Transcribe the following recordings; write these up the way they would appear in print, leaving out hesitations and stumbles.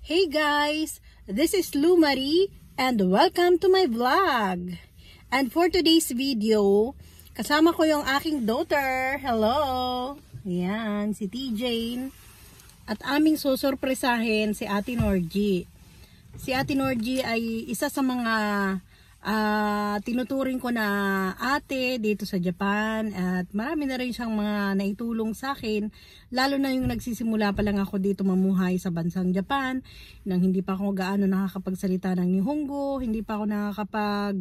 Hey guys, this is Lou Marie and welcome to my vlog. And for today's video, kasama ko yung aking daughter. Hello! Ayan, si T-Jane. At aming susurpresahin si Ate Norgie. Si Ate Norgie ay isa sa mga tinuturing ko na ate dito sa Japan. At marami na rin siyang mga naitulong sa akin. Lalo na yung nagsisimula pa lang ako dito mamuhay sa bansang Japan. Nang hindi pa ako gaano nakakapagsalita ng Nihongo. Hindi pa ako nakakapag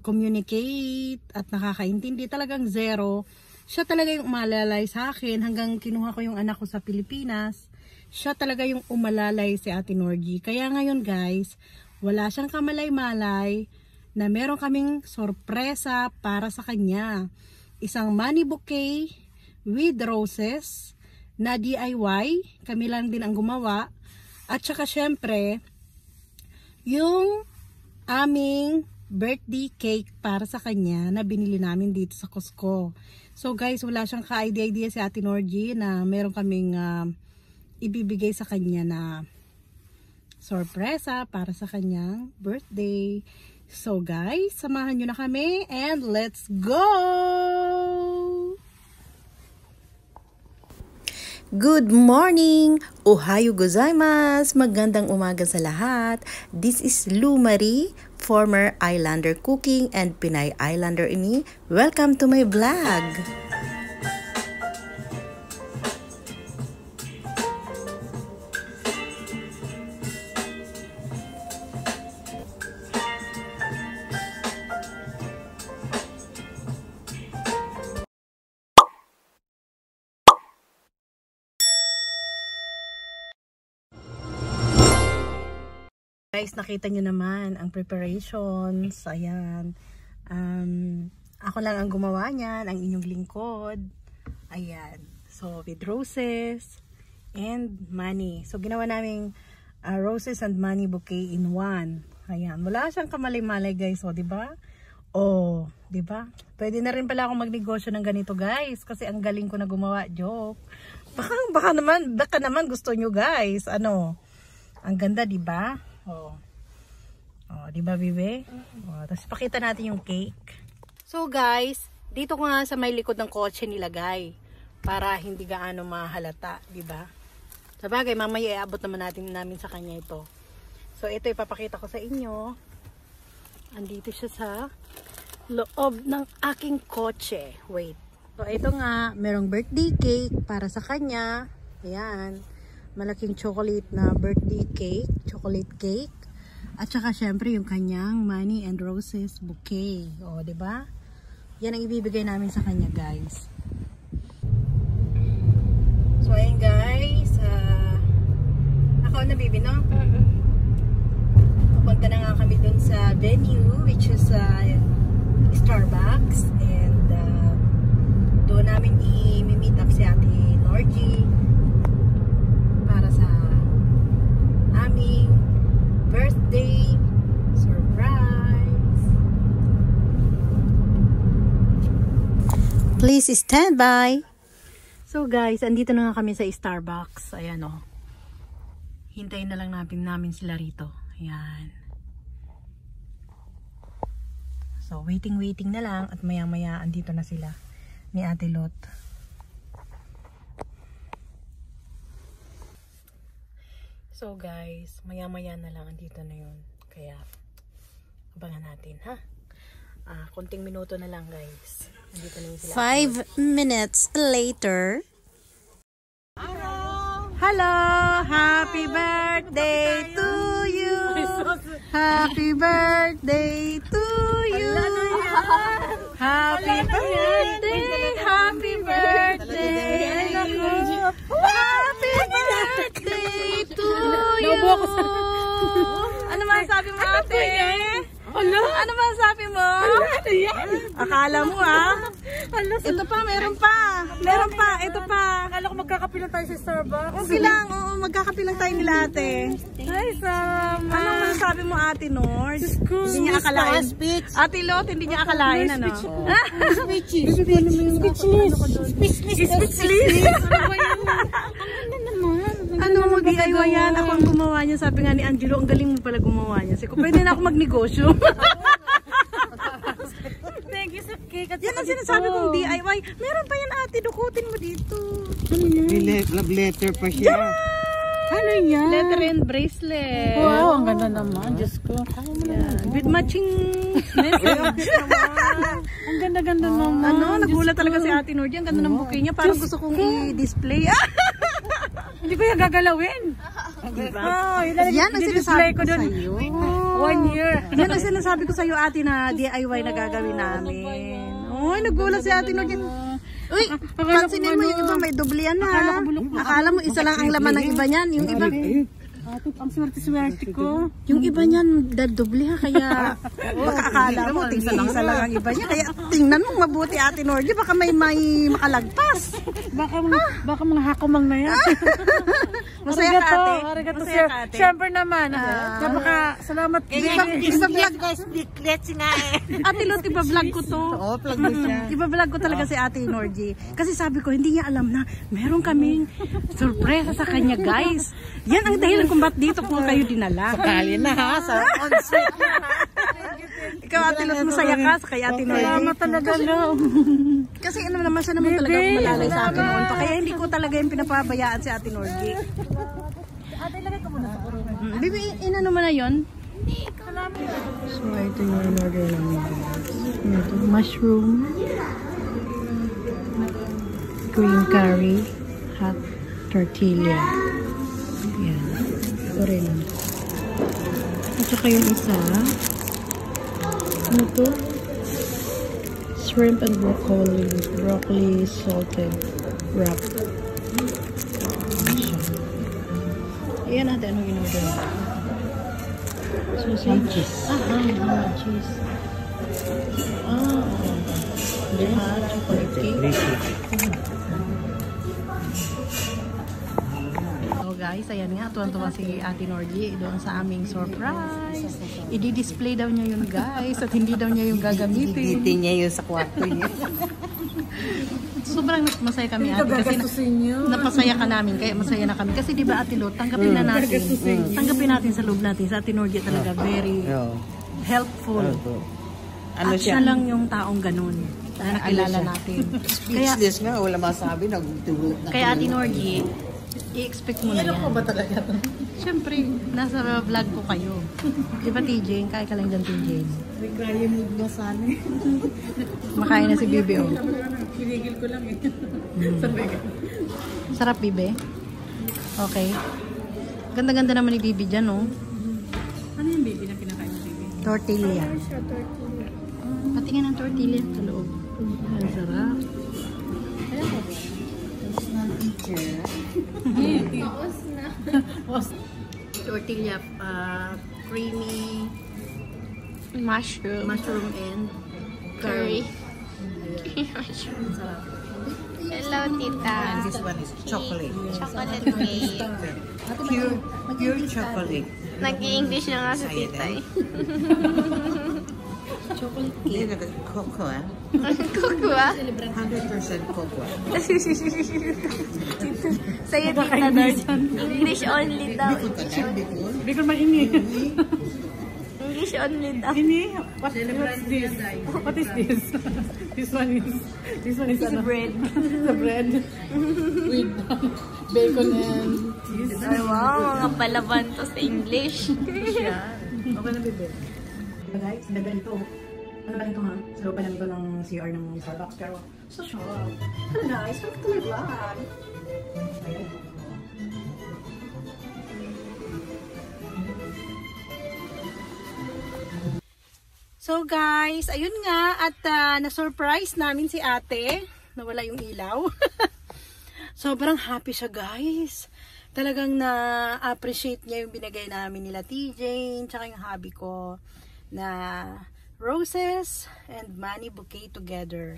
communicate at nakakaintindi. Talagang zero. Siya talaga yung umalalay sa akin hanggang kinuha ko yung anak ko sa Pilipinas. Siya talaga yung umalalay si Ate Norgie. Kaya ngayon guys, wala siyang kamalay-malay na meron kaming sorpresa para sa kanya. Isang money bouquet with roses na DIY. Kami lang din ang gumawa. At saka syempre, yung aming birthday cake para sa kanya na binili namin dito sa Costco. So guys, wala siyang ka-idea si Ate Norgie na meron kaming ibibigay sa kanya na sorpresa para sa kanyang birthday. So guys, samahan nyo na kami and let's go! Good morning! Ohayo gozaimasu! Magandang umaga sa lahat. This is Lou Marie, former Islander cooking and Pinay Islander ini. Welcome to my vlog! Guys, nakita nyo naman ang preparations. Ayan. Ako lang ang gumawa niyan, ang inyong lingkod. Ayan. So, with roses and money. So, ginawa namin roses and money bouquet in one. Ayan. Wala siyang kamalay-malay guys. O, diba? O, diba? Pwede na rin pala akong magnegosyo ng ganito guys. Kasi ang galing ko na gumawa. Joke. Baka naman gusto nyo guys. Ano? Ang ganda, diba? Oh. Oh, di ba, Bibe? Oh, tapos pakita natin yung cake. So, guys, dito ko nga sa may likod ng kotse nilagay para hindi gaano mahalata, di ba? Sabagay, mamaya iabot naman namin sa kanya ito. So, ito ipapakita ko sa inyo. Andito siya sa loob ng aking kotse. Wait. So, ito nga, merong birthday cake para sa kanya. Ayan. Malaking chocolate na birthday cake, chocolate cake. At saka syempre yung kanyang money and roses bouquet. O, 'di ba? Yan ang ibibigay namin sa kanya, guys. So, ayun guys, ako na bibi, no? Pupunta na nga kami dun sa venue, which is Starbucks, and doon namin i-meet up si Ate Norgie para sa aming birthday surprise. Please stand by. So guys, andito na nga kami sa Starbucks. Ayan o. Hintayin na lang namin sila rito. Ayan. So waiting na lang at maya andito na sila ni Ate Lot. So guys, maya-maya na lang andito na yun. Kaya, abangan natin, ha? Konting minuto na lang guys. Andito na yun sila. 5 minutes later. Hello! Happy birthday to you! Happy birthday to you! Happy birthday! Happy birthday! Happy birthday to you! Ano man sabi mo, ate? Ano man sabi mo? Akala mo ito pa, meron pa. Ito pa. Akala ko magkakapilan tayo sa Starbucks. Okay lang, oo, magkakapilang tayo nila ate. Hi, Sam. Anong masasabi mo, Ate Nord? Hindi niya akalain. Ate Lot, hindi niya akalain, ano? Speechless. Speechless. Speechless. Ang ganda naman. Ano mo DIY yan? Ako ang gumawa niya. Sabi nga ni Angelo, ang galing mo pala gumawa niya. Sabi ko, pwede na ako magnegosyo. Thank you sa cake at Yan ang sinasabi kong DIY. Meron pa yan ate, dukutin mo dito. May love letter pa siya. Ano yan? Letter and bracelet. Wow, ang ganda naman. Diyos ko. Yan. With matching message. Ang ganda-ganda naman. Ano, nagulat talaga si Ate Nordy. Ang ganda ng bouquet niya. Parang gusto kong i-display. Hindi ko yung gagalawin. Yan ang sinasabi ko sa'yo. 1 year. Yan ang sinasabi ko sa'yo ate na DIY na gagawin namin. Uy, nagulat si Ate Nordy. Uy, pansinin mo yung iba may doble yan ha. Akala mo isa lang ang laman ng iba niyan. Yung iba, Ang swerte-swerte ko. yung iba niyan doble ha. Kaya baka akala mo isa lang ang iba niya. Kaya tingnan mo mabuti Ate Nordy. Baka may makalagpas. Baka mga hakomang na yan. Masaya ka ate. Arigato, Masaya sir. ka ate. Siyempre naman. Salamat. Isa-vlog guys. Ate Lot, iba-vlog ko to. Oo, plug mo siya. Iba-vlog ko talaga si Ate Nordy. Kasi sabi ko, hindi niya alam na meron kaming sorpresa sa kanya, guys. Yan ang dahilan kung ba't dito ko kayo dinala. Kali na ha, sa on-site. Ikaw, Ate Lot, masaya ka sa kay Ate Nordy. Salamat talaga, love. Kasi ano naman siya naman talaga malalay sa akin noon pa. Kaya hindi ko talaga yung pinapabayaan si Ate Nordy. Ate, lagay ko muna sa kurungan. Bibi, inano mo na yun? So, ito yung in-order namin. Ito, mushroom, green curry, hot tortilla. Yan. Ito rin. At saka yung isa, ano to? Shrimp and broccoli salted wrap. Ayan natin anong in-order. Sausage. Cheese. Chocolate cake. So guys, ayan nga, tuwan-tuwa si Ate Nordy doon sa aming surprise. I-display daw niya yun guys at hindi daw niya yung gagamitin. Gigitin niya yun sa kwarto niya. Sobrang masaya kami ate kasi napasaya ka namin kaya masaya na kami kasi di ba Ate Lot, tanggapin na natin. Tanggapin natin sa loob natin. Sa Ate Nordy talaga very helpful. Ano At siya? siya lang yung taong ganun na nakilala natin. Kaya Speechless nga, wala masabi. Nagtulog na. kaya Ate Nordy, i-expect mo na yan. Ano ba talaga ito? Siyempre, nasa vlog ko kayo. Di ba TJ? Kaya ka lang dyan TJ. May kaya mo ba sana eh. Makain na si Bibi oh. Pinigil ko lang eh. Sarap Bibi? Okay. Ganda-ganda naman ni Bibi dyan oh. Ano yung baby na pinakain ng baby? Tortilla. Patingin ng tortilla sa loob. Ang sarap. Tortilla, creamy mushroom and curry. Sarap. Hello, tita. And this one is chocolate. Chocolate cake. Pure chocolate. Nag-i-English na nga si tita eh. Chocolate cake. Hindi na cocoa. Kukwa? 100% cocoa. Sa'yo, tita, doon. English only daw. Hindi ko mainit. English only daw. Ini, what's this? What is this? This one is ano? Bread. The bread. With bacon and cheese. Ay, wow, mga palaban to sa English. Okay na, bebe. Guys, ganda nito. Ano ba nito ha? Sa loob pa lang ito ng CR ng Starbucks. Pero, so sure. Hello guys, welcome to my vlog. Ayan. So guys, ayun nga. At na-surprise namin si ate. Nawala yung ilaw. Sobrang happy siya guys. Talagang na-appreciate niya yung binigay namin nila TJ. Tsaka yung hubby ko. Na roses and money bouquet together.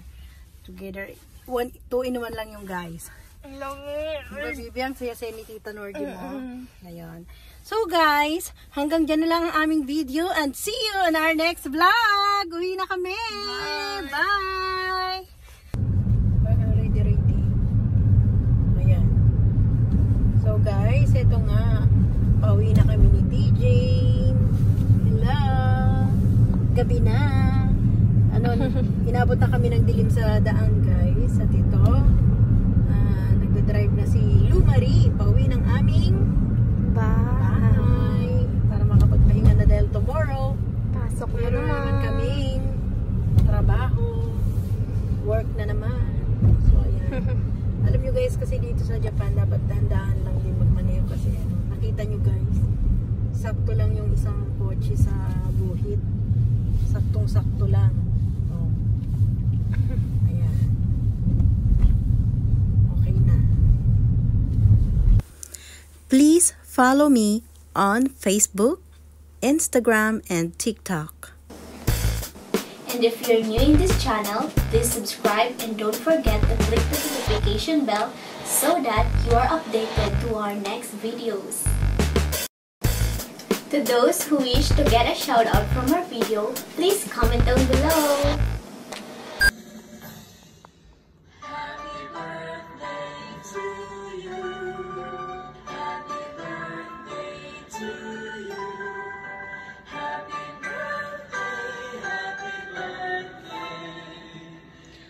Together, 2-in-1 lang yung guys. Love it. Diba, Bibi? Ang saya-saya ni Tita Nordy mo. Ngayon. So guys, hanggang dyan na lang ang aming video and see you on our next vlog. Uwi na kami. Bye! Bye! Ready. Ayan. So guys, ito nga. Pauwi na kami ni TJ. Hello. Gabi na. Inabot na kami ng dilim sa daan guys. At ito, nagdadrive na si Lumari. Pauwi ng aming bahay. Para makapagpahinga na dahil tomorrow. Pasok na Meron naman. naman kaming trabaho. Work na naman. So, ayan. Alam nyo guys, kasi dito sa Japan, dapat dahan-dahan lang din magmaneho kasi nakita nyo guys, sakto lang yung isang kotse sa guhit. Saktong-sakto lang. Oh. Ayan. Okay na. Please follow me on Facebook, Instagram, and TikTok. And if you're new in this channel, please subscribe and don't forget to click the notification bell so that you are updated to our next videos. To those who wish to get a shout out from our video, please comment down below.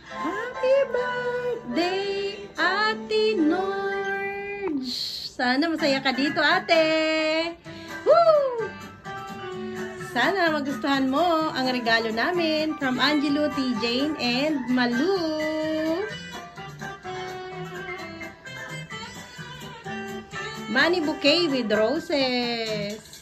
Happy birthday, Ate Norge! Sana masaya ka dito, ate! Woo! Sana magustuhan mo ang regalo namin from Angelo, T. Jane, and Malu! Money bouquet with roses!